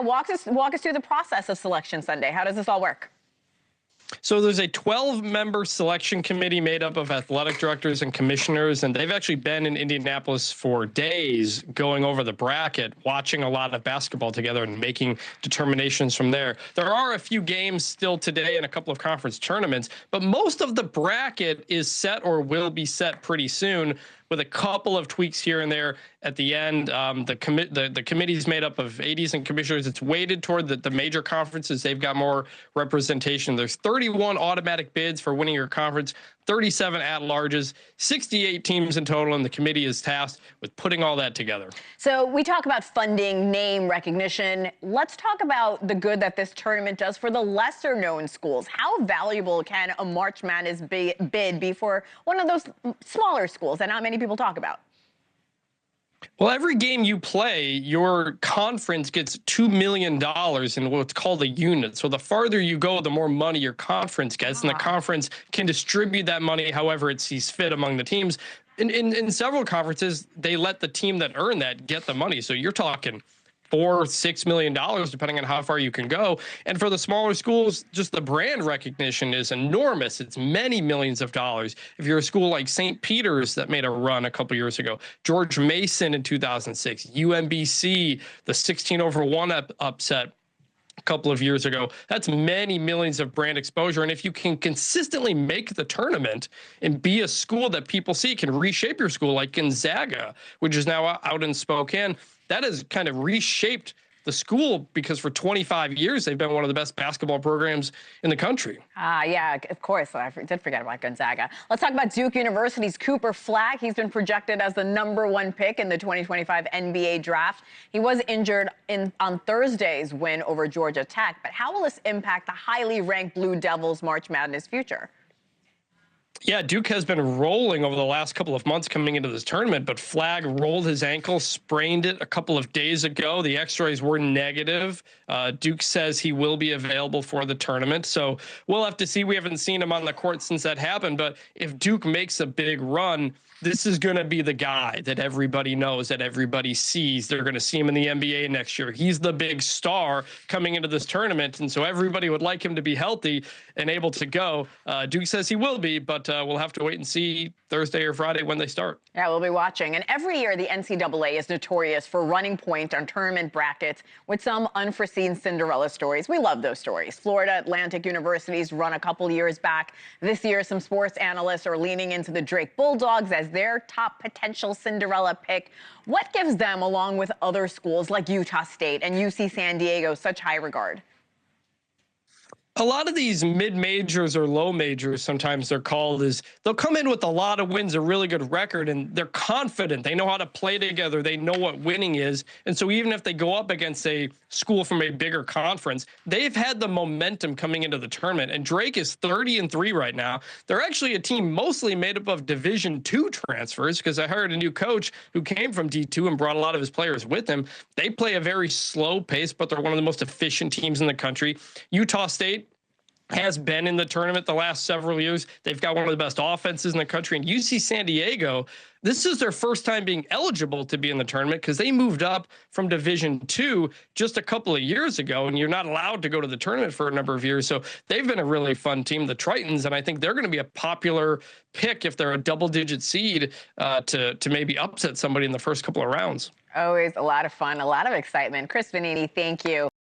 walk us through the process of Selection Sunday. How does this all work? So there's a 12-member selection committee made up of athletic directors and commissioners, and they've actually been in Indianapolis for days going over the bracket, watching a lot of basketball together and making determinations from there. There are a few games still today and a couple of conference tournaments, but most of the bracket is set or will be set pretty soon, with a couple of tweaks here and there at the end. The committee is made up of ADs and commissioners. It's weighted toward the major conferences. They've got more representation. There's 31 automatic bids for winning your conference, 37 at-larges, 68 teams in total, and the committee is tasked with putting all that together. So we talk about funding, name recognition. Let's talk about the good that this tournament does for the lesser-known schools. How valuable can a March Madness bid be for one of those smaller schools that not many people talk about? Well, every game you play, your conference gets $2 million in what's called a unit. So the farther you go, the more money your conference gets, and the conference can distribute that money however it sees fit among the teams. In several conferences, they let the team that earned that get the money. So you're talking $4 or $6 million, depending on how far you can go. And for the smaller schools, just the brand recognition is enormous. It's many millions of dollars. If you're a school like St. Peter's that made a run a couple years ago, George Mason in 2006, UMBC, the 16-over-1 upset a couple of years ago, that's many millions of brand exposure. And if you can consistently make the tournament and be a school that people see, can reshape your school, like Gonzaga, which is now out in Spokane, that has kind of reshaped the school, because for 25 years, they've been one of the best basketball programs in the country. Yeah, of course. I did forget about Gonzaga. Let's talk about Duke University's Cooper Flagg. He's been projected as the #1 pick in the 2025 NBA draft. He was injured on Thursday's win over Georgia Tech, but how will this impact the highly ranked Blue Devils' March Madness future? Yeah, Duke has been rolling over the last couple of months coming into this tournament, but Flagg rolled his ankle, sprained it a couple of days ago. The x-rays were negative. Duke says he will be available for the tournament, so we'll have to see. We haven't seen him on the court since that happened, but if Duke makes a big run, this is going to be the guy that everybody knows, that everybody sees. They're going to see him in the NBA next year. He's the big star coming into this tournament, and so everybody would like him to be healthy and able to go. Duke says he will be, but we'll have to wait and see Thursday or Friday when they start. Yeah, we'll be watching. And every year, the NCAA is notorious for running point on tournament brackets with some unforeseen Cinderella stories. We love those stories. Florida Atlantic University's run a couple years back. This year, some sports analysts are leaning into the Drake Bulldogs as their top potential Cinderella pick. What gives them, along with other schools like Utah State and UC San Diego, such high regard? A lot of these mid-majors or low majors, sometimes they're called, is they'll come in with a lot of wins, a really good record, and they're confident. They know how to play together. They know what winning is. And so even if they go up against a school from a bigger conference, they've had the momentum coming into the tournament. And Drake is 30-3 right now. They're actually a team mostly made up of Division II transfers, because I hired a new coach who came from D2 and brought a lot of his players with him. They play a very slow pace, but they're one of the most efficient teams in the country. Utah State has been in the tournament the last several years. They've got one of the best offenses in the country. And UC San Diego, this is their first time being eligible to be in the tournament, because they moved up from Division II just a couple of years ago, and you're not allowed to go to the tournament for a number of years. So they've been a really fun team, the Tritons, and I think they're going to be a popular pick if they're a double-digit seed to maybe upset somebody in the first couple of rounds. Always a lot of fun, a lot of excitement. Chris Vanini, thank you.